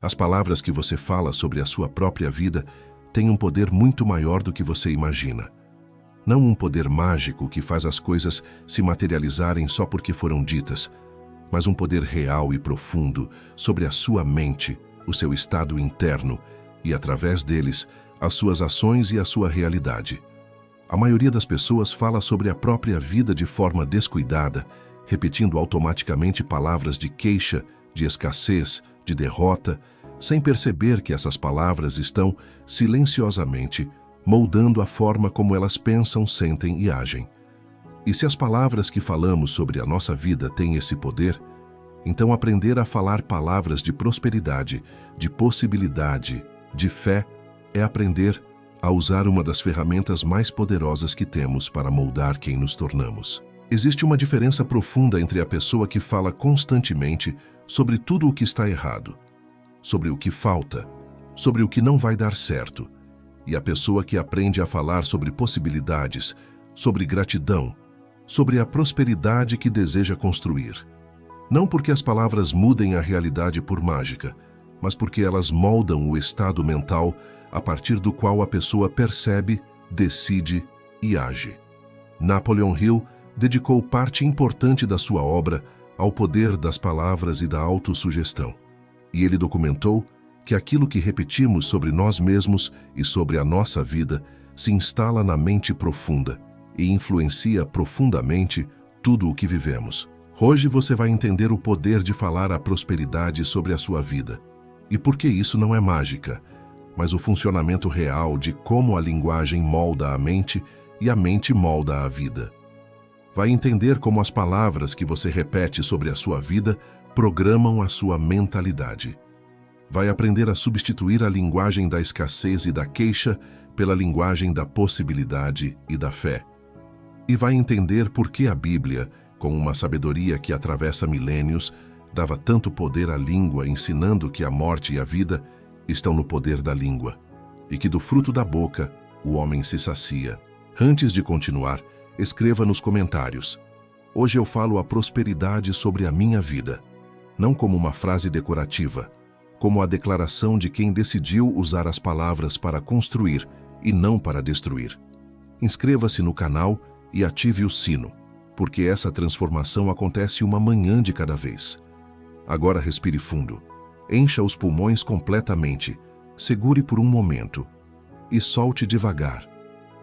As palavras que você fala sobre a sua própria vida têm um poder muito maior do que você imagina. Não um poder mágico que faz as coisas se materializarem só porque foram ditas, mas um poder real e profundo sobre a sua mente, o seu estado interno e, através deles, as suas ações e a sua realidade. A maioria das pessoas fala sobre a própria vida de forma descuidada, repetindo automaticamente palavras de queixa, de escassez, de derrota, sem perceber que essas palavras estão, silenciosamente, moldando a forma como elas pensam, sentem e agem. E se as palavras que falamos sobre a nossa vida têm esse poder, então aprender a falar palavras de prosperidade, de possibilidade, de fé, é aprender a usar uma das ferramentas mais poderosas que temos para moldar quem nos tornamos. Existe uma diferença profunda entre a pessoa que fala constantemente sobre tudo o que está errado, sobre o que falta, sobre o que não vai dar certo, e a pessoa que aprende a falar sobre possibilidades, sobre gratidão, sobre a prosperidade que deseja construir. Não porque as palavras mudem a realidade por mágica, mas porque elas moldam o estado mental a partir do qual a pessoa percebe, decide e age. Napoleon Hill dedicou parte importante da sua obra ao poder das palavras e da autossugestão. E ele documentou que aquilo que repetimos sobre nós mesmos e sobre a nossa vida se instala na mente profunda e influencia profundamente tudo o que vivemos. Hoje você vai entender o poder de falar a prosperidade sobre a sua vida. E por que isso não é mágica, mas o funcionamento real de como a linguagem molda a mente e a mente molda a vida. Vai entender como as palavras que você repete sobre a sua vida programam a sua mentalidade. Vai aprender a substituir a linguagem da escassez e da queixa pela linguagem da possibilidade e da fé. E vai entender por que a Bíblia, com uma sabedoria que atravessa milênios, dava tanto poder à língua, ensinando que a morte e a vida estão no poder da língua, e que do fruto da boca o homem se sacia. Antes de continuar, escreva nos comentários: hoje eu falo a prosperidade sobre a minha vida, não como uma frase decorativa, como a declaração de quem decidiu usar as palavras para construir e não para destruir. Inscreva-se no canal e ative o sino, porque essa transformação acontece uma manhã de cada vez. Agora respire fundo, encha os pulmões completamente, segure por um momento e solte devagar.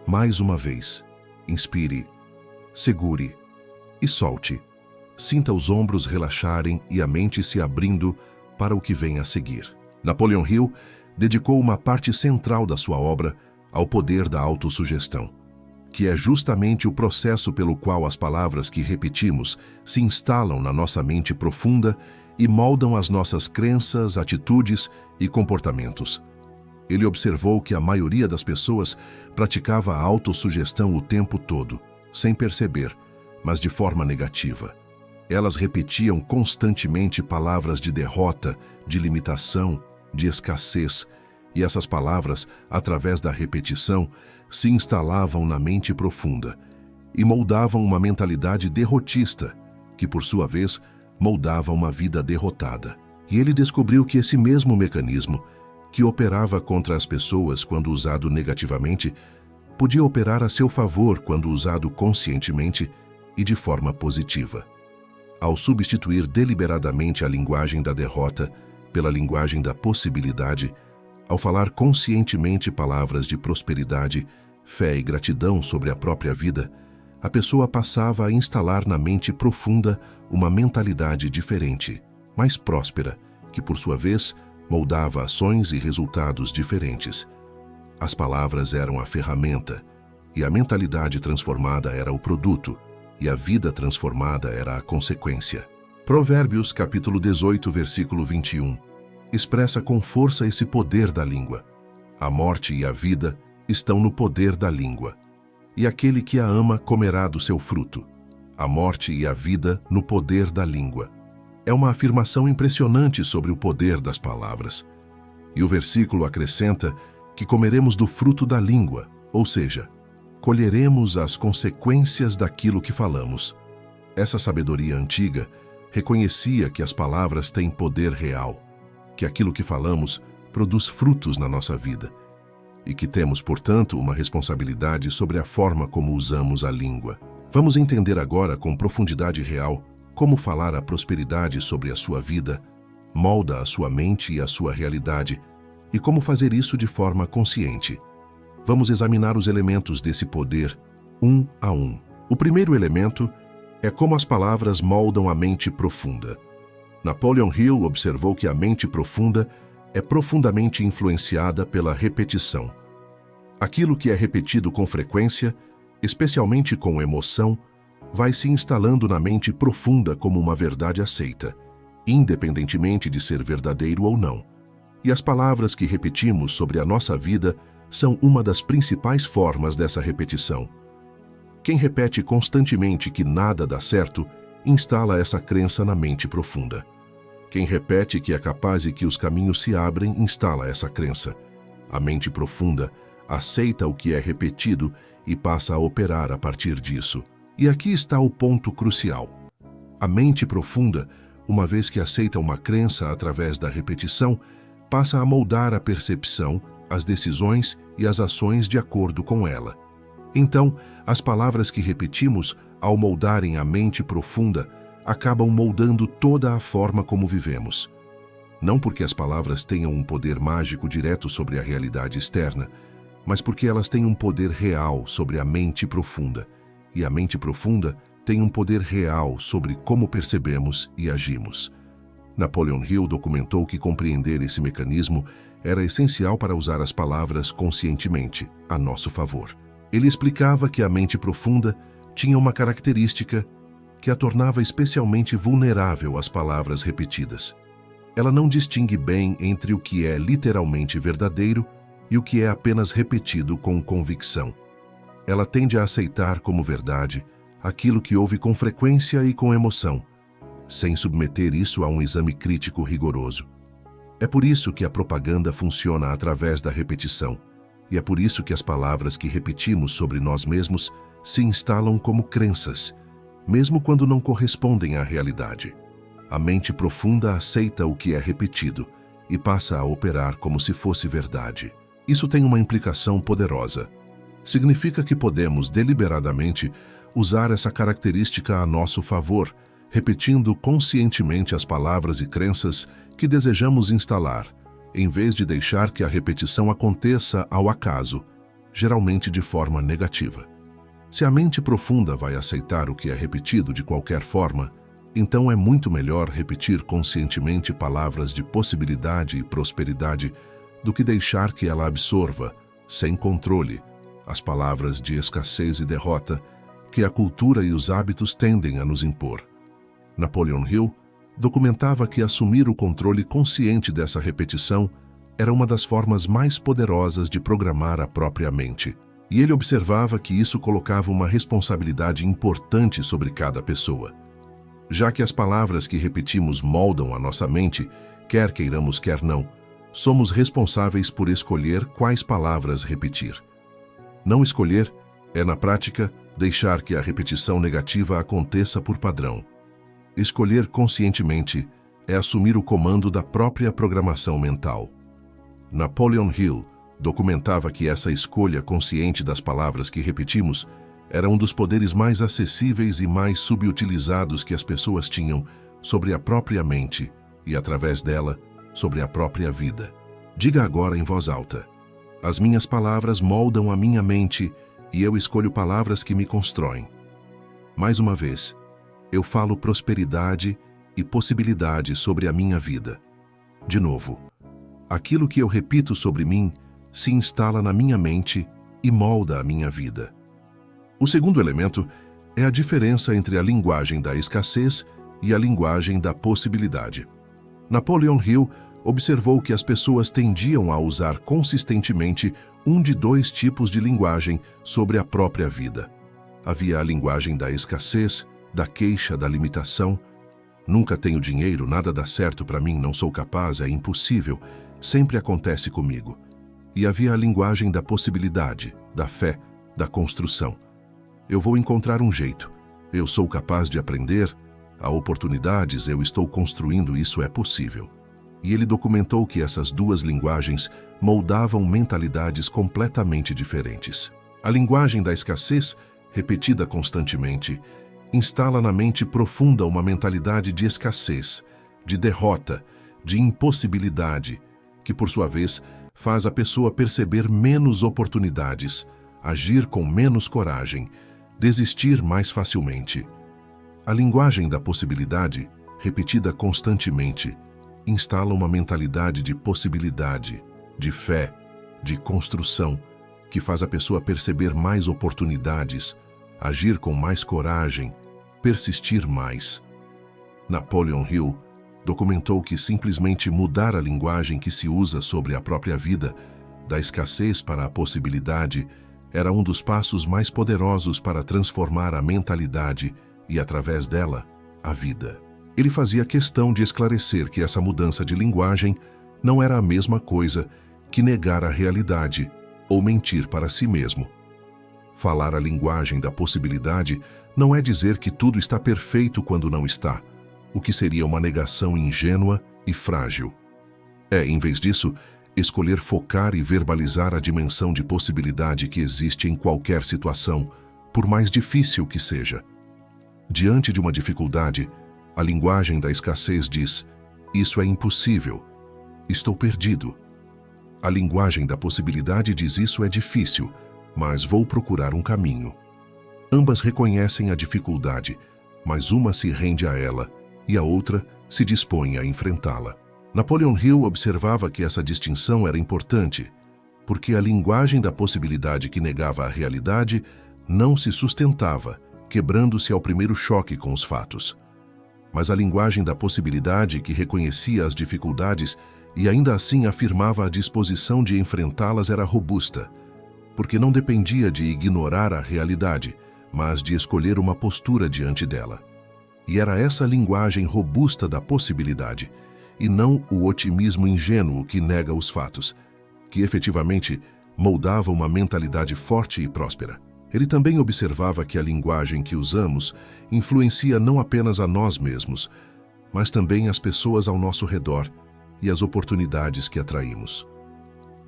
Mais uma vez, inspire, segure e solte. Sinta os ombros relaxarem e a mente se abrindo para o que vem a seguir. Napoleon Hill dedicou uma parte central da sua obra ao poder da autossugestão, que é justamente o processo pelo qual as palavras que repetimos se instalam na nossa mente profunda e moldam as nossas crenças, atitudes e comportamentos. Ele observou que a maioria das pessoas praticava a autossugestão o tempo todo, sem perceber, mas de forma negativa. Elas repetiam constantemente palavras de derrota, de limitação, de escassez, e essas palavras, através da repetição, se instalavam na mente profunda e moldavam uma mentalidade derrotista, que, por sua vez, moldava uma vida derrotada. E ele descobriu que esse mesmo mecanismo, que operava contra as pessoas quando usado negativamente, podia operar a seu favor quando usado conscientemente e de forma positiva. Ao substituir deliberadamente a linguagem da derrota pela linguagem da possibilidade, ao falar conscientemente palavras de prosperidade, fé e gratidão sobre a própria vida, a pessoa passava a instalar na mente profunda uma mentalidade diferente, mais próspera, que por sua vez moldava ações e resultados diferentes. As palavras eram a ferramenta, e a mentalidade transformada era o produto, e a vida transformada era a consequência. Provérbios capítulo 18, versículo 21, expressa com força esse poder da língua. A morte e a vida estão no poder da língua, e aquele que a ama comerá do seu fruto. A morte e a vida no poder da língua. É uma afirmação impressionante sobre o poder das palavras. E o versículo acrescenta que comeremos do fruto da língua, ou seja, colheremos as consequências daquilo que falamos. Essa sabedoria antiga reconhecia que as palavras têm poder real, que aquilo que falamos produz frutos na nossa vida e que temos, portanto, uma responsabilidade sobre a forma como usamos a língua. Vamos entender agora com profundidade real como falar a prosperidade sobre a sua vida molda a sua mente e a sua realidade e como fazer isso de forma consciente. Vamos examinar os elementos desse poder, um a um. O primeiro elemento é como as palavras moldam a mente profunda. Napoleon Hill observou que a mente profunda é profundamente influenciada pela repetição. Aquilo que é repetido com frequência, especialmente com emoção, vai se instalando na mente profunda como uma verdade aceita, independentemente de ser verdadeiro ou não. E as palavras que repetimos sobre a nossa vida são uma das principais formas dessa repetição. Quem repete constantemente que nada dá certo, instala essa crença na mente profunda. Quem repete que é capaz e que os caminhos se abrem, instala essa crença. A mente profunda aceita o que é repetido e passa a operar a partir disso. E aqui está o ponto crucial. A mente profunda, uma vez que aceita uma crença através da repetição, passa a moldar a percepção, as decisões e as ações de acordo com ela. Então, as palavras que repetimos, ao moldarem a mente profunda, acabam moldando toda a forma como vivemos. Não porque as palavras tenham um poder mágico direto sobre a realidade externa, mas porque elas têm um poder real sobre a mente profunda. E a mente profunda tem um poder real sobre como percebemos e agimos. Napoleon Hill documentou que compreender esse mecanismo era essencial para usar as palavras conscientemente, a nosso favor. Ele explicava que a mente profunda tinha uma característica que a tornava especialmente vulnerável às palavras repetidas. Ela não distingue bem entre o que é literalmente verdadeiro e o que é apenas repetido com convicção. Ela tende a aceitar como verdade aquilo que ouve com frequência e com emoção, sem submeter isso a um exame crítico rigoroso. É por isso que a propaganda funciona através da repetição, e é por isso que as palavras que repetimos sobre nós mesmos se instalam como crenças, mesmo quando não correspondem à realidade. A mente profunda aceita o que é repetido e passa a operar como se fosse verdade. Isso tem uma implicação poderosa. Significa que podemos deliberadamente usar essa característica a nosso favor, repetindo conscientemente as palavras e crenças que desejamos instalar, em vez de deixar que a repetição aconteça ao acaso, geralmente de forma negativa. Se a mente profunda vai aceitar o que é repetido de qualquer forma, então é muito melhor repetir conscientemente palavras de possibilidade e prosperidade do que deixar que ela absorva, sem controle, as palavras de escassez e derrota que a cultura e os hábitos tendem a nos impor. Napoleon Hill documentava que assumir o controle consciente dessa repetição era uma das formas mais poderosas de programar a própria mente. E ele observava que isso colocava uma responsabilidade importante sobre cada pessoa. Já que as palavras que repetimos moldam a nossa mente, quer queiramos, quer não, somos responsáveis por escolher quais palavras repetir. Não escolher é, na prática, deixar que a repetição negativa aconteça por padrão. Escolher conscientemente é assumir o comando da própria programação mental. Napoleon Hill documentava que essa escolha consciente das palavras que repetimos era um dos poderes mais acessíveis e mais subutilizados que as pessoas tinham sobre a própria mente e, através dela, sobre a própria vida. Diga agora em voz alta: as minhas palavras moldam a minha mente e eu escolho palavras que me constroem. Mais uma vez, eu falo prosperidade e possibilidade sobre a minha vida. De novo, aquilo que eu repito sobre mim se instala na minha mente e molda a minha vida. O segundo elemento é a diferença entre a linguagem da escassez e a linguagem da possibilidade. Napoleon Hill observou que as pessoas tendiam a usar consistentemente um de dois tipos de linguagem sobre a própria vida. Havia a linguagem da escassez, da queixa, da limitação. Nunca tenho dinheiro, nada dá certo para mim, não sou capaz, é impossível, sempre acontece comigo. E havia a linguagem da possibilidade, da fé, da construção. Eu vou encontrar um jeito. Eu sou capaz de aprender. Há oportunidades, eu estou construindo, isso é possível. e ele documentou que essas duas linguagens moldavam mentalidades completamente diferentes. A linguagem da escassez, repetida constantemente, instala na mente profunda uma mentalidade de escassez, de derrota, de impossibilidade, que por sua vez faz a pessoa perceber menos oportunidades, agir com menos coragem, desistir mais facilmente. A linguagem da possibilidade, repetida constantemente, instala uma mentalidade de possibilidade, de fé, de construção, que faz a pessoa perceber mais oportunidades, agir com mais coragem, persistir mais. Napoleon Hill documentou que simplesmente mudar a linguagem que se usa sobre a própria vida, da escassez para a possibilidade, era um dos passos mais poderosos para transformar a mentalidade e, através dela, a vida. Ele fazia questão de esclarecer que essa mudança de linguagem não era a mesma coisa que negar a realidade ou mentir para si mesmo. Falar a linguagem da possibilidade não é dizer que tudo está perfeito quando não está, o que seria uma negação ingênua e frágil. É, em vez disso, escolher focar e verbalizar a dimensão de possibilidade que existe em qualquer situação, por mais difícil que seja. Diante de uma dificuldade, a linguagem da escassez diz: isso é impossível, estou perdido. A linguagem da possibilidade diz: isso é difícil, mas vou procurar um caminho. Ambas reconhecem a dificuldade, mas uma se rende a ela e a outra se dispõe a enfrentá-la. Napoleon Hill observava que essa distinção era importante, porque a linguagem da possibilidade que negava a realidade não se sustentava, quebrando-se ao primeiro choque com os fatos. Mas a linguagem da possibilidade que reconhecia as dificuldades e ainda assim afirmava a disposição de enfrentá-las era robusta, porque não dependia de ignorar a realidade, mas de escolher uma postura diante dela. E era essa linguagem robusta da possibilidade, e não o otimismo ingênuo que nega os fatos, que efetivamente moldava uma mentalidade forte e próspera. Ele também observava que a linguagem que usamos influencia não apenas a nós mesmos, mas também as pessoas ao nosso redor e as oportunidades que atraímos.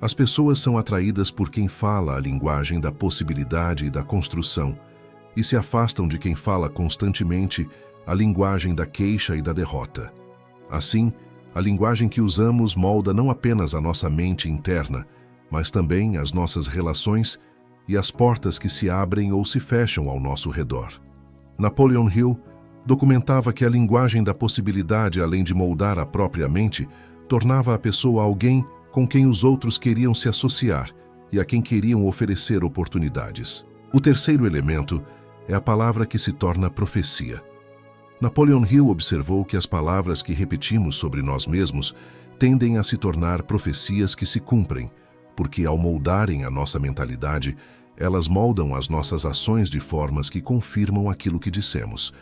As pessoas são atraídas por quem fala a linguagem da possibilidade e da construção, e se afastam de quem fala constantemente a linguagem da queixa e da derrota. Assim, a linguagem que usamos molda não apenas a nossa mente interna, mas também as nossas relações e as portas que se abrem ou se fecham ao nosso redor. Napoleon Hill documentava que a linguagem da possibilidade, além de moldar a própria mente, tornava a pessoa alguém com quem os outros queriam se associar e a quem queriam oferecer oportunidades. O terceiro elemento é a palavra que se torna profecia. Napoleon Hill observou que as palavras que repetimos sobre nós mesmos tendem a se tornar profecias que se cumprem, porque ao moldarem a nossa mentalidade, elas moldam as nossas ações de formas que confirmam aquilo que dissemos.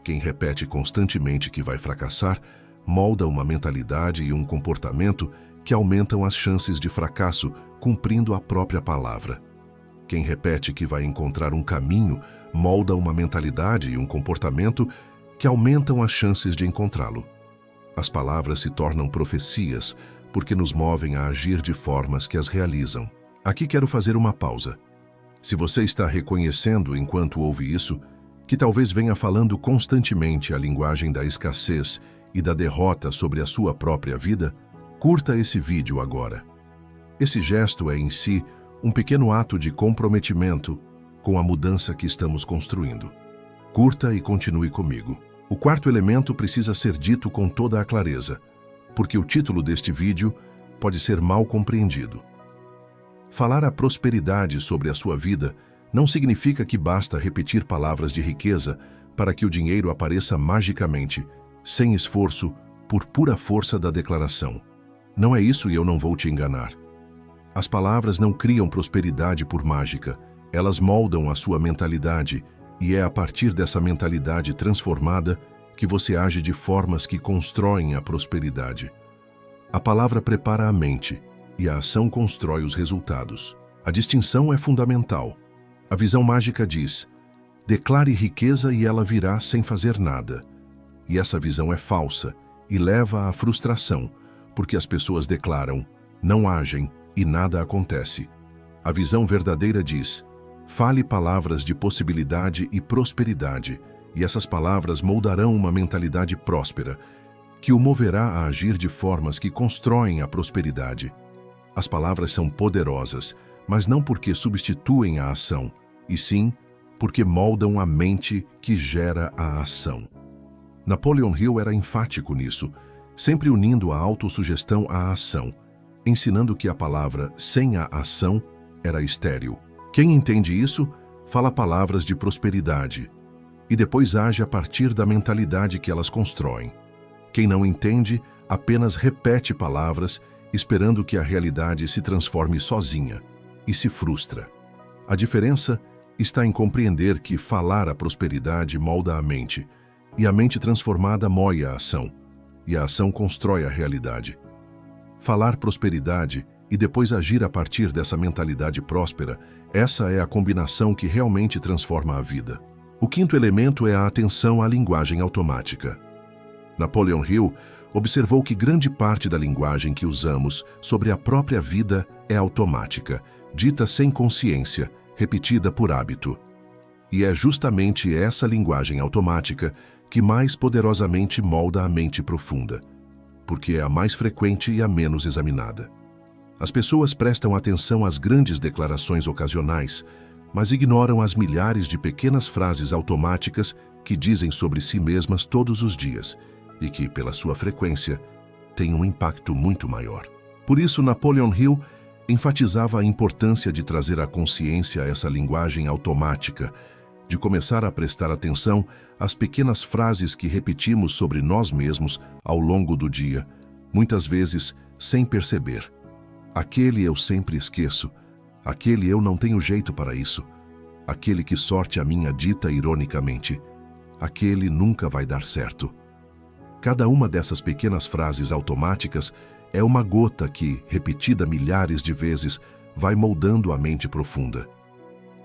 Quem repete constantemente que vai fracassar, molda uma mentalidade e um comportamento que aumentam as chances de fracasso, cumprindo a própria palavra. Quem repete que vai encontrar um caminho, molda uma mentalidade e um comportamento que aumentam as chances de encontrá-lo. As palavras se tornam profecias porque nos movem a agir de formas que as realizam. Aqui quero fazer uma pausa. Se você está reconhecendo, enquanto ouve isso, que talvez venha falando constantemente a linguagem da escassez e da derrota sobre a sua própria vida, curta esse vídeo agora. Esse gesto é, em si, um pequeno ato de comprometimento com a mudança que estamos construindo. Curta e continue comigo. O quarto elemento precisa ser dito com toda a clareza, porque o título deste vídeo pode ser mal compreendido. Falar a prosperidade sobre a sua vida não significa que basta repetir palavras de riqueza para que o dinheiro apareça magicamente, sem esforço, por pura força da declaração. Não é isso e eu não vou te enganar. As palavras não criam prosperidade por mágica, elas moldam a sua mentalidade e é a partir dessa mentalidade transformada que você age de formas que constroem a prosperidade. A palavra prepara a mente e a ação constrói os resultados. A distinção é fundamental. A visão mágica diz: declare riqueza e ela virá sem fazer nada. E essa visão é falsa e leva à frustração, porque as pessoas declaram, não agem e nada acontece. A visão verdadeira diz: fale palavras de possibilidade e prosperidade, e essas palavras moldarão uma mentalidade próspera, que o moverá a agir de formas que constroem a prosperidade. As palavras são poderosas, mas não porque substituem a ação, e sim porque moldam a mente que gera a ação. Napoleon Hill era enfático nisso, sempre unindo a autossugestão à ação, ensinando que a palavra sem a ação era estéril. Quem entende isso, fala palavras de prosperidade e depois age a partir da mentalidade que elas constroem. Quem não entende, apenas repete palavras, esperando que a realidade se transforme sozinha e se frustra. A diferença está em compreender que falar a prosperidade molda a mente, e a mente transformada moe a ação, e a ação constrói a realidade. Falar prosperidade e depois agir a partir dessa mentalidade próspera, essa é a combinação que realmente transforma a vida. O quinto elemento é a atenção à linguagem automática. Napoleon Hill observou que grande parte da linguagem que usamos sobre a própria vida é automática, dita sem consciência, repetida por hábito. E é justamente essa linguagem automática que mais poderosamente molda a mente profunda, porque é a mais frequente e a menos examinada. As pessoas prestam atenção às grandes declarações ocasionais, mas ignoram as milhares de pequenas frases automáticas que dizem sobre si mesmas todos os dias e que, pela sua frequência, têm um impacto muito maior. Por isso, Napoleon Hill enfatizava a importância de trazer à consciência essa linguagem automática, de começar a prestar atenção às pequenas frases que repetimos sobre nós mesmos ao longo do dia, muitas vezes sem perceber. Aquele eu sempre esqueço, aquele eu não tenho jeito para isso, aquele que sorte a minha dita ironicamente, aquele nunca vai dar certo. Cada uma dessas pequenas frases automáticas é uma gota que, repetida milhares de vezes, vai moldando a mente profunda.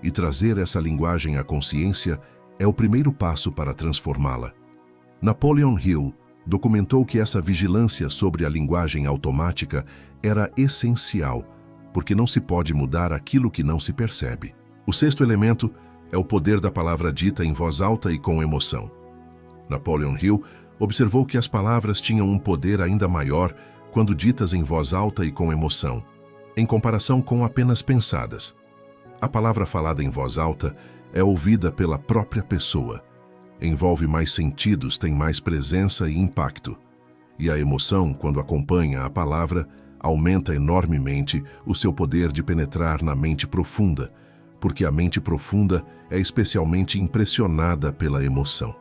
E trazer essa linguagem à consciência é o primeiro passo para transformá-la. Napoleon Hill documentou que essa vigilância sobre a linguagem automática era essencial, porque não se pode mudar aquilo que não se percebe. O sexto elemento é o poder da palavra dita em voz alta e com emoção. Napoleon Hill observou que as palavras tinham um poder ainda maior quando ditas em voz alta e com emoção, em comparação com apenas pensadas. A palavra falada em voz alta é ouvida pela própria pessoa, envolve mais sentidos, tem mais presença e impacto. E a emoção, quando acompanha a palavra, aumenta enormemente o seu poder de penetrar na mente profunda, porque a mente profunda é especialmente impressionada pela emoção.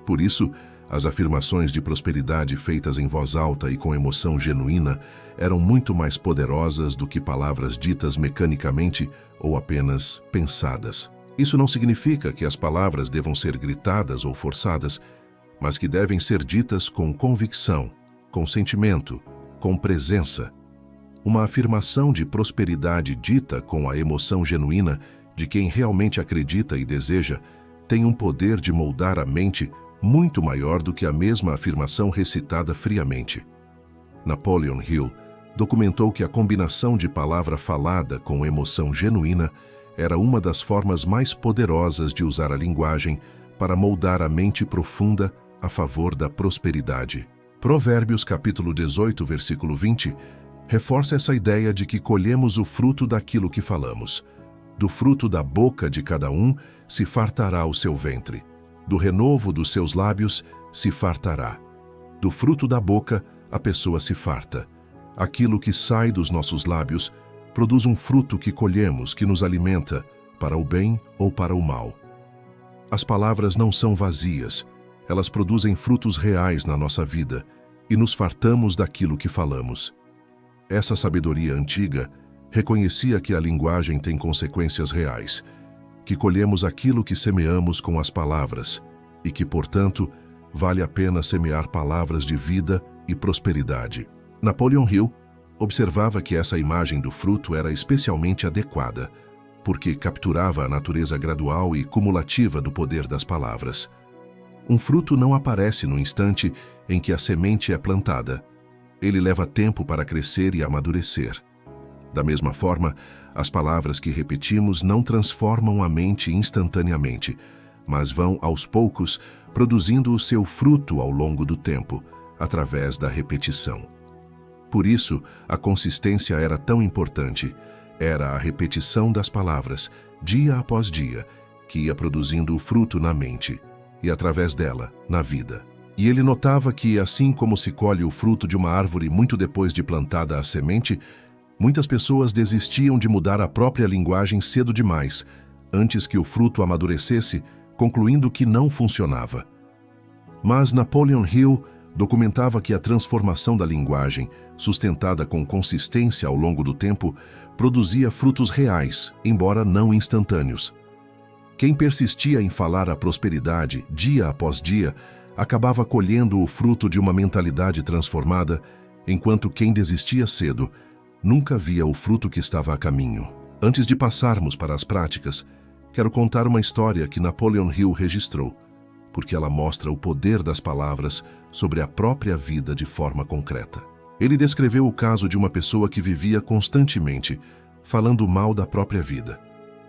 Por isso, as afirmações de prosperidade feitas em voz alta e com emoção genuína eram muito mais poderosas do que palavras ditas mecanicamente ou apenas pensadas. Isso não significa que as palavras devam ser gritadas ou forçadas, mas que devem ser ditas com convicção, com sentimento, com presença. Uma afirmação de prosperidade dita com a emoção genuína de quem realmente acredita e deseja tem um poder de moldar a mente muito maior do que a mesma afirmação recitada friamente. Napoleon Hill documentou que a combinação de palavra falada com emoção genuína era uma das formas mais poderosas de usar a linguagem para moldar a mente profunda a favor da prosperidade. Provérbios capítulo 18, versículo 20, reforça essa ideia de que colhemos o fruto daquilo que falamos. Do fruto da boca de cada um se fartará o seu ventre. Do renovo dos seus lábios se fartará. Do fruto da boca a pessoa se farta. Aquilo que sai dos nossos lábios produz um fruto que colhemos, que nos alimenta, para o bem ou para o mal. As palavras não são vazias, elas produzem frutos reais na nossa vida e nos fartamos daquilo que falamos. Essa sabedoria antiga reconhecia que a linguagem tem consequências reais, que colhemos aquilo que semeamos com as palavras e que, portanto, vale a pena semear palavras de vida e prosperidade. Napoleon Hill observava que essa imagem do fruto era especialmente adequada, porque capturava a natureza gradual e cumulativa do poder das palavras. Um fruto não aparece no instante em que a semente é plantada. Ele leva tempo para crescer e amadurecer. Da mesma forma, as palavras que repetimos não transformam a mente instantaneamente, mas vão, aos poucos, produzindo o seu fruto ao longo do tempo, através da repetição. Por isso, a consistência era tão importante. Era a repetição das palavras, dia após dia, que ia produzindo o fruto na mente e, através dela, na vida. E ele notava que, assim como se colhe o fruto de uma árvore muito depois de plantada a semente, muitas pessoas desistiam de mudar a própria linguagem cedo demais, antes que o fruto amadurecesse, concluindo que não funcionava. Mas Napoleon Hill documentava que a transformação da linguagem, sustentada com consistência ao longo do tempo, produzia frutos reais, embora não instantâneos. Quem persistia em falar a prosperidade dia após dia, acabava colhendo o fruto de uma mentalidade transformada, enquanto quem desistia cedo nunca via o fruto que estava a caminho. Antes de passarmos para as práticas, quero contar uma história que Napoleon Hill registrou, porque ela mostra o poder das palavras sobre a própria vida de forma concreta. Ele descreveu o caso de uma pessoa que vivia constantemente falando mal da própria vida.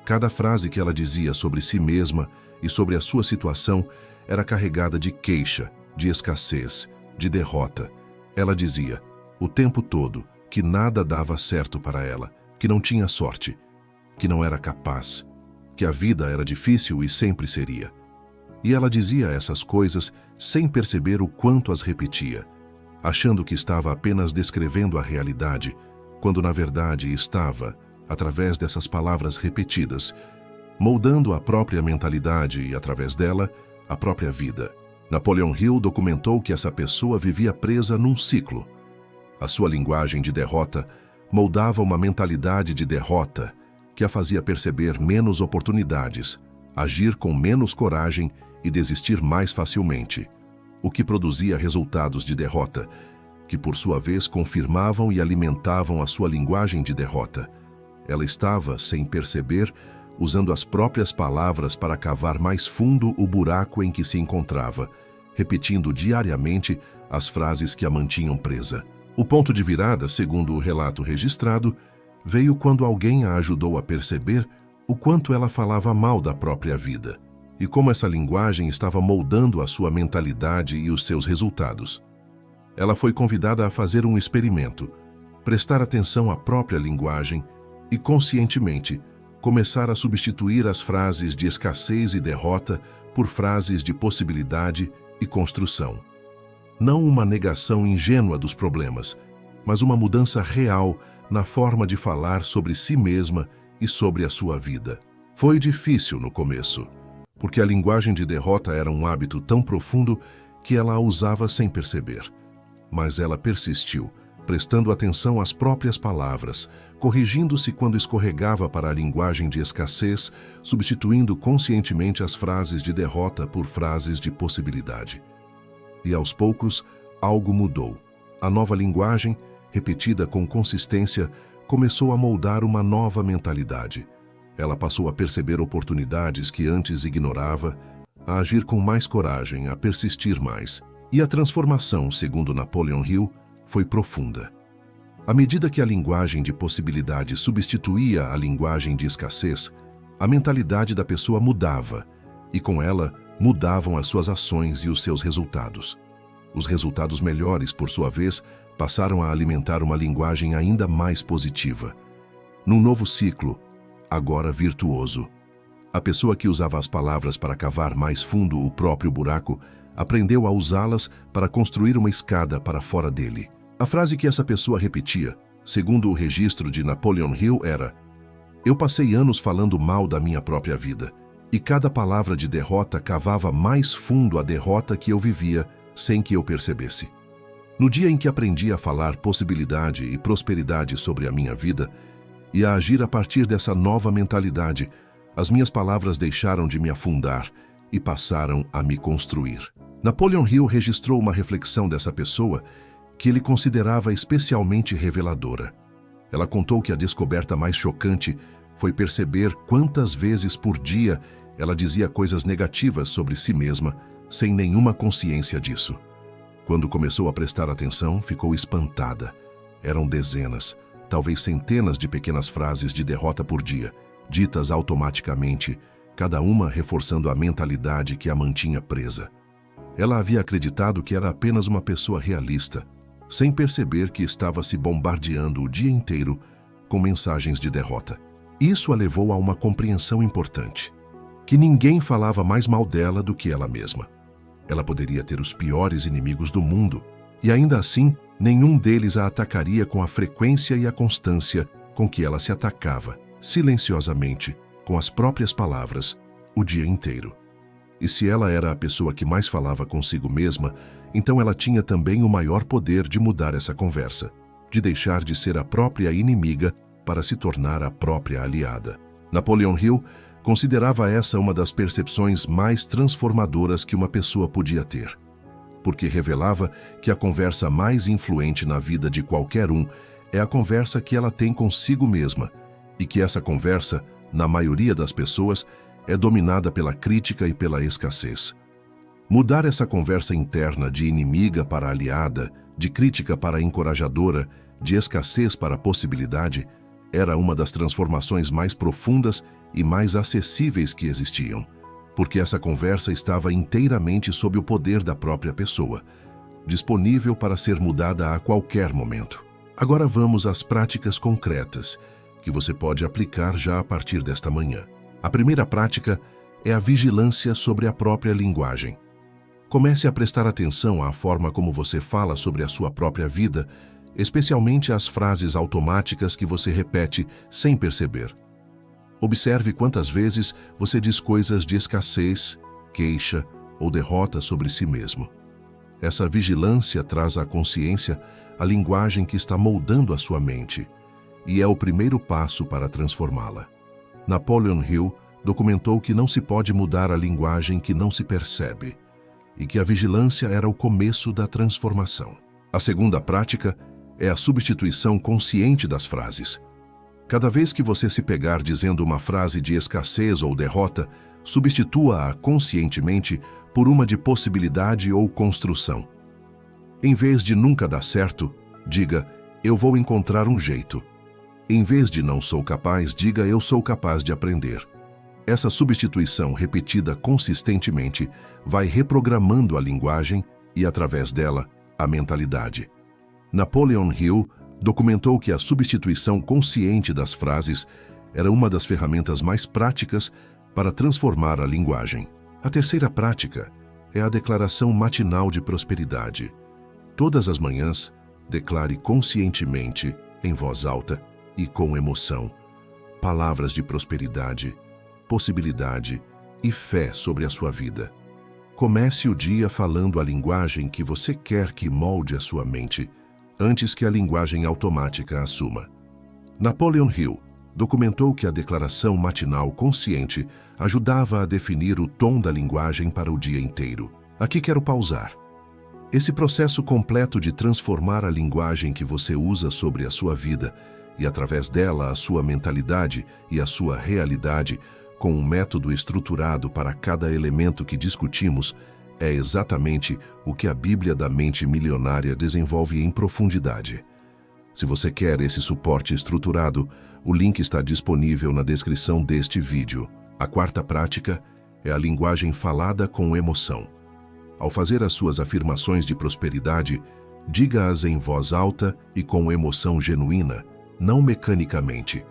Cada frase que ela dizia sobre si mesma e sobre a sua situação era carregada de queixa, de escassez, de derrota. Ela dizia, o tempo todo, que nada dava certo para ela, que não tinha sorte, que não era capaz, que a vida era difícil e sempre seria. E ela dizia essas coisas sem perceber o quanto as repetia, achando que estava apenas descrevendo a realidade, quando na verdade estava, através dessas palavras repetidas, moldando a própria mentalidade e, através dela, a própria vida. Napoleon Hill documentou que essa pessoa vivia presa num ciclo. A sua linguagem de derrota moldava uma mentalidade de derrota que a fazia perceber menos oportunidades, agir com menos coragem e desistir mais facilmente, o que produzia resultados de derrota, que por sua vez confirmavam e alimentavam a sua linguagem de derrota. Ela estava, sem perceber, usando as próprias palavras para cavar mais fundo o buraco em que se encontrava, repetindo diariamente as frases que a mantinham presa. O ponto de virada, segundo o relato registrado, veio quando alguém a ajudou a perceber o quanto ela falava mal da própria vida e como essa linguagem estava moldando a sua mentalidade e os seus resultados. Ela foi convidada a fazer um experimento, prestar atenção à própria linguagem e, conscientemente, começar a substituir as frases de escassez e derrota por frases de possibilidade e construção. Não uma negação ingênua dos problemas, mas uma mudança real na forma de falar sobre si mesma e sobre a sua vida. Foi difícil no começo, porque a linguagem de derrota era um hábito tão profundo que ela a usava sem perceber. Mas ela persistiu, prestando atenção às próprias palavras, corrigindo-se quando escorregava para a linguagem de escassez, substituindo conscientemente as frases de derrota por frases de possibilidade. E aos poucos, algo mudou. A nova linguagem, repetida com consistência, começou a moldar uma nova mentalidade. Ela passou a perceber oportunidades que antes ignorava, a agir com mais coragem, a persistir mais. E a transformação, segundo Napoleon Hill, foi profunda. À medida que a linguagem de possibilidade substituía a linguagem de escassez, a mentalidade da pessoa mudava, e com ela mudavam as suas ações e os seus resultados. Os resultados melhores, por sua vez, passaram a alimentar uma linguagem ainda mais positiva. Num novo ciclo, agora virtuoso. A pessoa que usava as palavras para cavar mais fundo o próprio buraco, aprendeu a usá-las para construir uma escada para fora dele. A frase que essa pessoa repetia, segundo o registro de Napoleon Hill, era: eu passei anos falando mal da minha própria vida, e cada palavra de derrota cavava mais fundo a derrota que eu vivia sem que eu percebesse. No dia em que aprendi a falar possibilidade e prosperidade sobre a minha vida e a agir a partir dessa nova mentalidade, as minhas palavras deixaram de me afundar e passaram a me construir. Napoleon Hill registrou uma reflexão dessa pessoa que ele considerava especialmente reveladora. Ela contou que a descoberta mais chocante foi perceber quantas vezes por dia ela dizia coisas negativas sobre si mesma, sem nenhuma consciência disso. Quando começou a prestar atenção, ficou espantada. Eram dezenas, talvez centenas de pequenas frases de derrota por dia, ditas automaticamente, cada uma reforçando a mentalidade que a mantinha presa. Ela havia acreditado que era apenas uma pessoa realista, sem perceber que estava se bombardeando o dia inteiro com mensagens de derrota. Isso a levou a uma compreensão importante, que ninguém falava mais mal dela do que ela mesma. Ela poderia ter os piores inimigos do mundo, e ainda assim, nenhum deles a atacaria com a frequência e a constância com que ela se atacava, silenciosamente, com as próprias palavras, o dia inteiro. E se ela era a pessoa que mais falava consigo mesma, então ela tinha também o maior poder de mudar essa conversa, de deixar de ser a própria inimiga para se tornar a própria aliada. Napoleon Hill considerava essa uma das percepções mais transformadoras que uma pessoa podia ter, porque revelava que a conversa mais influente na vida de qualquer um é a conversa que ela tem consigo mesma, e que essa conversa, na maioria das pessoas, é dominada pela crítica e pela escassez. Mudar essa conversa interna de inimiga para aliada, de crítica para encorajadora, de escassez para possibilidade, era uma das transformações mais profundas e mais acessíveis que existiam, porque essa conversa estava inteiramente sob o poder da própria pessoa, disponível para ser mudada a qualquer momento. Agora vamos às práticas concretas, que você pode aplicar já a partir desta manhã. A primeira prática é a vigilância sobre a própria linguagem. Comece a prestar atenção à forma como você fala sobre a sua própria vida, especialmente as frases automáticas que você repete sem perceber. Observe quantas vezes você diz coisas de escassez, queixa ou derrota sobre si mesmo. Essa vigilância traz à consciência a linguagem que está moldando a sua mente, e é o primeiro passo para transformá-la. Napoleon Hill documentou que não se pode mudar a linguagem que não se percebe, e que a vigilância era o começo da transformação. A segunda prática é a substituição consciente das frases. Cada vez que você se pegar dizendo uma frase de escassez ou derrota, substitua-a conscientemente por uma de possibilidade ou construção. Em vez de nunca dar certo, diga, eu vou encontrar um jeito. Em vez de não sou capaz, diga, eu sou capaz de aprender. Essa substituição repetida consistentemente vai reprogramando a linguagem e, através dela, a mentalidade. Napoleon Hill documentou que a substituição consciente das frases era uma das ferramentas mais práticas para transformar a linguagem. A terceira prática é a declaração matinal de prosperidade. Todas as manhãs, declare conscientemente, em voz alta e com emoção, palavras de prosperidade, possibilidade e fé sobre a sua vida. Comece o dia falando a linguagem que você quer que molde a sua mente, antes que a linguagem automática assuma. Napoleon Hill documentou que a declaração matinal consciente ajudava a definir o tom da linguagem para o dia inteiro. Aqui quero pausar. Esse processo completo de transformar a linguagem que você usa sobre a sua vida e, através dela, a sua mentalidade e a sua realidade, com um método estruturado para cada elemento que discutimos, é exatamente o que a Bíblia da Mente Milionária desenvolve em profundidade. Se você quer esse suporte estruturado, o link está disponível na descrição deste vídeo. A quarta prática é a linguagem falada com emoção. Ao fazer as suas afirmações de prosperidade, diga-as em voz alta e com emoção genuína, não mecanicamente.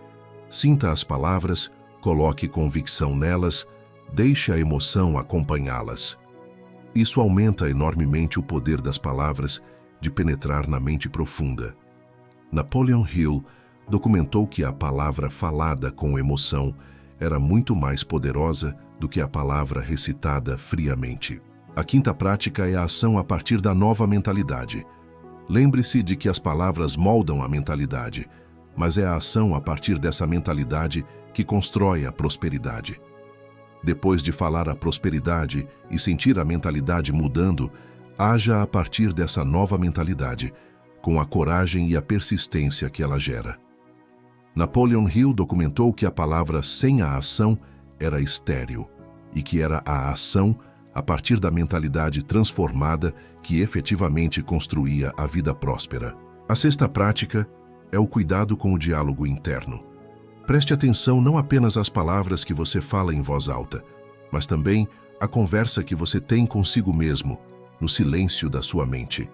Sinta as palavras, coloque convicção nelas, deixe a emoção acompanhá-las. Isso aumenta enormemente o poder das palavras de penetrar na mente profunda. Napoleon Hill documentou que a palavra falada com emoção era muito mais poderosa do que a palavra recitada friamente. A quinta prática é a ação a partir da nova mentalidade. Lembre-se de que as palavras moldam a mentalidade, mas é a ação a partir dessa mentalidade que constrói a prosperidade. Depois de falar a prosperidade e sentir a mentalidade mudando, haja a partir dessa nova mentalidade, com a coragem e a persistência que ela gera. Napoleon Hill documentou que a palavra sem a ação era estéril e que era a ação a partir da mentalidade transformada que efetivamente construía a vida próspera. A sexta prática é o cuidado com o diálogo interno. Preste atenção não apenas às palavras que você fala em voz alta, mas também à conversa que você tem consigo mesmo, no silêncio da sua mente.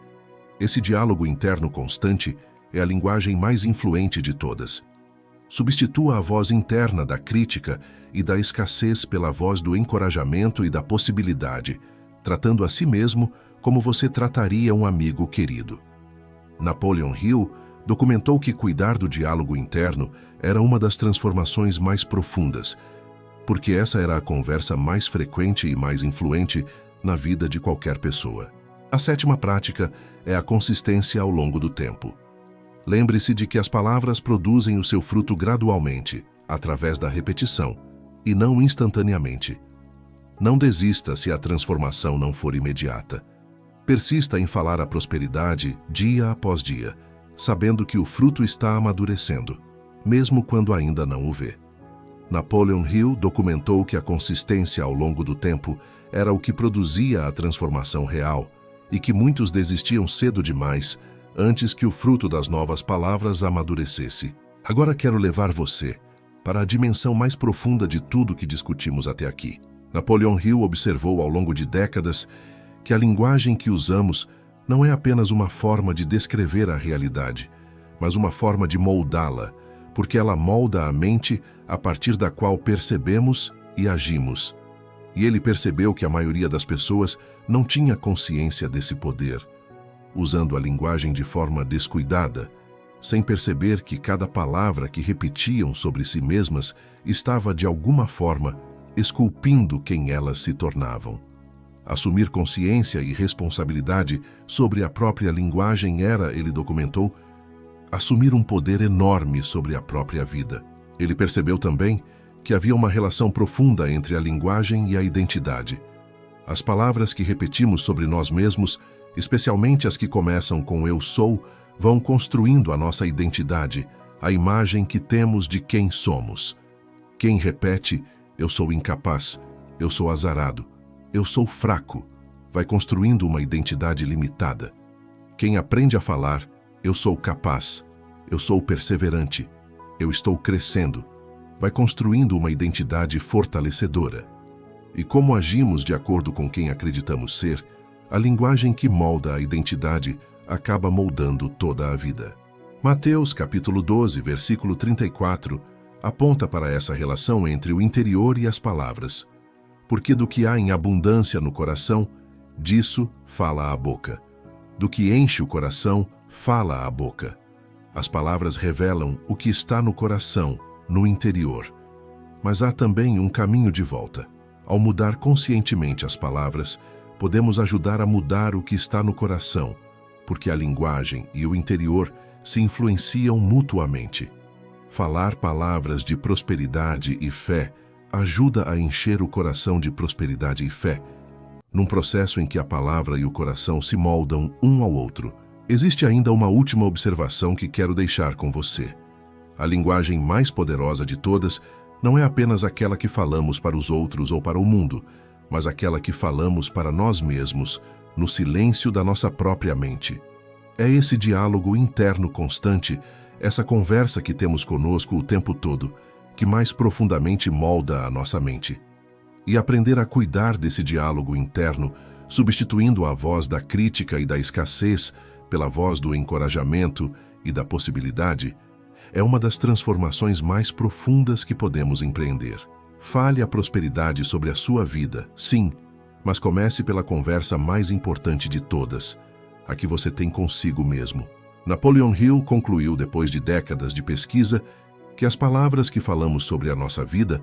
Esse diálogo interno constante é a linguagem mais influente de todas. Substitua a voz interna da crítica e da escassez pela voz do encorajamento e da possibilidade, tratando a si mesmo como você trataria um amigo querido. Napoleon Hill documentou que cuidar do diálogo interno era uma das transformações mais profundas, porque essa era a conversa mais frequente e mais influente na vida de qualquer pessoa. A sétima prática é a consistência ao longo do tempo. Lembre-se de que as palavras produzem o seu fruto gradualmente, através da repetição, e não instantaneamente. Não desista se a transformação não for imediata. Persista em falar a prosperidade dia após dia, sabendo que o fruto está amadurecendo, mesmo quando ainda não o vê. Napoleon Hill documentou que a consistência ao longo do tempo era o que produzia a transformação real e que muitos desistiam cedo demais antes que o fruto das novas palavras amadurecesse. Agora quero levar você para a dimensão mais profunda de tudo que discutimos até aqui. Napoleon Hill observou ao longo de décadas que a linguagem que usamos não é apenas uma forma de descrever a realidade, mas uma forma de moldá-la, porque ela molda a mente a partir da qual percebemos e agimos. E ele percebeu que a maioria das pessoas não tinha consciência desse poder, usando a linguagem de forma descuidada, sem perceber que cada palavra que repetiam sobre si mesmas estava, de alguma forma, esculpindo quem elas se tornavam. Assumir consciência e responsabilidade sobre a própria linguagem era, ele documentou, assumir um poder enorme sobre a própria vida. Ele percebeu também que havia uma relação profunda entre a linguagem e a identidade. As palavras que repetimos sobre nós mesmos, especialmente as que começam com "eu sou", vão construindo a nossa identidade, a imagem que temos de quem somos. Quem repete "eu sou incapaz", "eu sou azarado", "eu sou fraco", vai construindo uma identidade limitada. Quem aprende a falar "eu sou capaz", "eu sou perseverante", "eu estou crescendo", vai construindo uma identidade fortalecedora. E como agimos de acordo com quem acreditamos ser, a linguagem que molda a identidade acaba moldando toda a vida. Mateus capítulo 12, versículo 34, aponta para essa relação entre o interior e as palavras. Porque do que há em abundância no coração, disso fala a boca. Do que enche o coração, fala a boca. As palavras revelam o que está no coração, no interior. Mas há também um caminho de volta. Ao mudar conscientemente as palavras, podemos ajudar a mudar o que está no coração, porque a linguagem e o interior se influenciam mutuamente. Falar palavras de prosperidade e fé ajuda a encher o coração de prosperidade e fé, num processo em que a palavra e o coração se moldam um ao outro. Existe ainda uma última observação que quero deixar com você. A linguagem mais poderosa de todas não é apenas aquela que falamos para os outros ou para o mundo, mas aquela que falamos para nós mesmos, no silêncio da nossa própria mente. É esse diálogo interno constante, essa conversa que temos conosco o tempo todo, que mais profundamente molda a nossa mente. E aprender a cuidar desse diálogo interno, substituindo a voz da crítica e da escassez pela voz do encorajamento e da possibilidade, é uma das transformações mais profundas que podemos empreender. Fale a prosperidade sobre a sua vida, sim, mas comece pela conversa mais importante de todas, a que você tem consigo mesmo. Napoleon Hill concluiu, depois de décadas de pesquisa, que as palavras que falamos sobre a nossa vida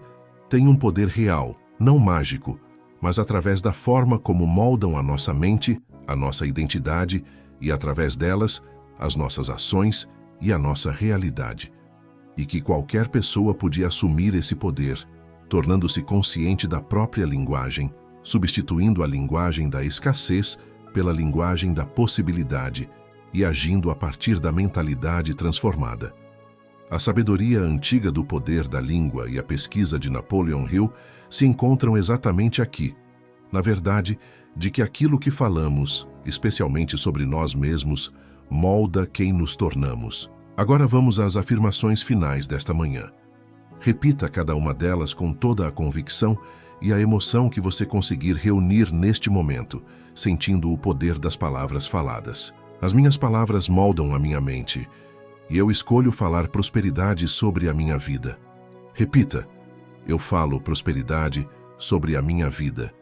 têm um poder real, não mágico, mas através da forma como moldam a nossa mente, a nossa identidade e, através delas, as nossas ações e a nossa realidade. E que qualquer pessoa podia assumir esse poder, tornando-se consciente da própria linguagem, substituindo a linguagem da escassez pela linguagem da possibilidade e agindo a partir da mentalidade transformada. A sabedoria antiga do poder da língua e a pesquisa de Napoleon Hill se encontram exatamente aqui, na verdade, de que aquilo que falamos, especialmente sobre nós mesmos, molda quem nos tornamos. Agora vamos às afirmações finais desta manhã. Repita cada uma delas com toda a convicção e a emoção que você conseguir reunir neste momento, sentindo o poder das palavras faladas. As minhas palavras moldam a minha mente, e eu escolho falar prosperidade sobre a minha vida. Repita: eu falo prosperidade sobre a minha vida.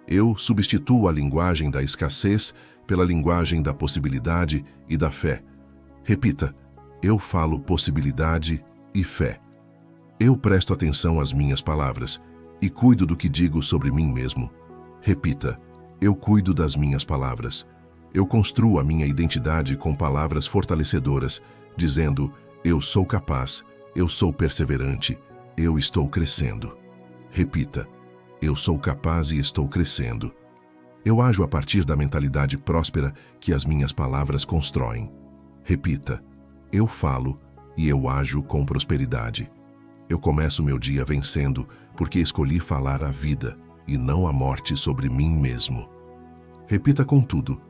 Eu substituo a linguagem da escassez pela linguagem da possibilidade e da fé. Repita: eu falo possibilidade e fé. Eu presto atenção às minhas palavras e cuido do que digo sobre mim mesmo. Repita: eu cuido das minhas palavras. Eu construo a minha identidade com palavras fortalecedoras, dizendo: eu sou capaz, eu sou perseverante, eu estou crescendo. Repita: eu sou capaz e estou crescendo. Eu ajo a partir da mentalidade próspera que as minhas palavras constroem. Repita: eu falo e eu ajo com prosperidade. Eu começo meu dia vencendo porque escolhi falar a vida e não a morte sobre mim mesmo. Repita com tudo: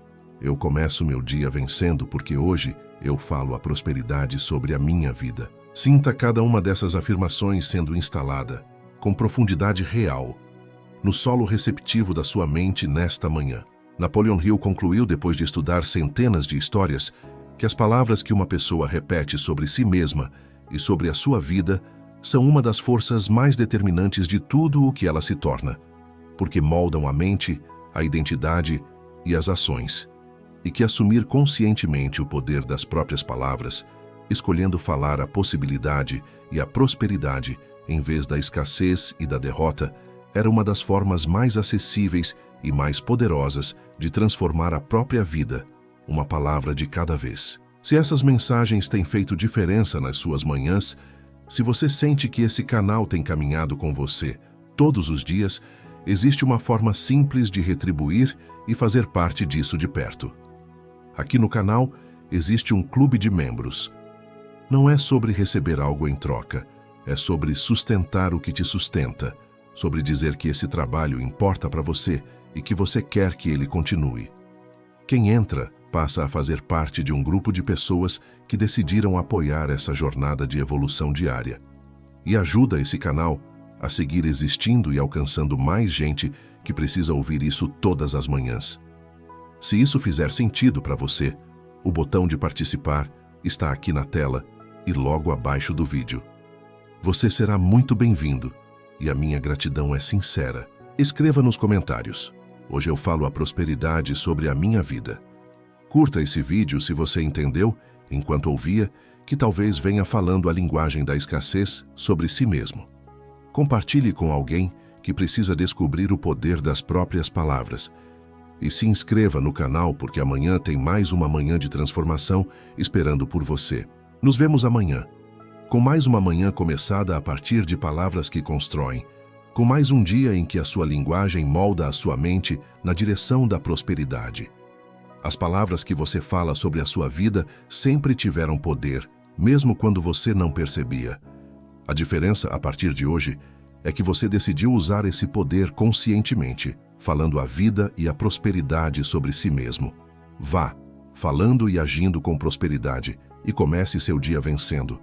eu começo meu dia vencendo porque hoje eu falo a prosperidade sobre a minha vida. Sinta cada uma dessas afirmações sendo instalada, com profundidade real, no solo receptivo da sua mente nesta manhã. Napoleon Hill concluiu, depois de estudar centenas de histórias, que as palavras que uma pessoa repete sobre si mesma e sobre a sua vida são uma das forças mais determinantes de tudo o que ela se torna, porque moldam a mente, a identidade e as ações, e que assumir conscientemente o poder das próprias palavras, escolhendo falar a possibilidade e a prosperidade em vez da escassez e da derrota, era uma das formas mais acessíveis e mais poderosas de transformar a própria vida, uma palavra de cada vez. Se essas mensagens têm feito diferença nas suas manhãs, se você sente que esse canal tem caminhado com você todos os dias, existe uma forma simples de retribuir e fazer parte disso de perto. Aqui no canal existe um clube de membros. Não é sobre receber algo em troca, é sobre sustentar o que te sustenta, sobre dizer que esse trabalho importa para você e que você quer que ele continue. Quem entra passa a fazer parte de um grupo de pessoas que decidiram apoiar essa jornada de evolução diária e ajuda esse canal a seguir existindo e alcançando mais gente que precisa ouvir isso todas as manhãs. Se isso fizer sentido para você, o botão de participar está aqui na tela e logo abaixo do vídeo. Você será muito bem-vindo e a minha gratidão é sincera. Escreva nos comentários: hoje eu falo a prosperidade sobre a minha vida. Curta esse vídeo se você entendeu, enquanto ouvia, que talvez venha falando a linguagem da escassez sobre si mesmo. Compartilhe com alguém que precisa descobrir o poder das próprias palavras. E se inscreva no canal porque amanhã tem mais uma manhã de transformação esperando por você. Nos vemos amanhã, com mais uma manhã começada a partir de palavras que constroem, com mais um dia em que a sua linguagem molda a sua mente na direção da prosperidade. As palavras que você fala sobre a sua vida sempre tiveram poder, mesmo quando você não percebia. A diferença, a partir de hoje, é que você decidiu usar esse poder conscientemente, falando a vida e a prosperidade sobre si mesmo. Vá, falando e agindo com prosperidade, e comece seu dia vencendo.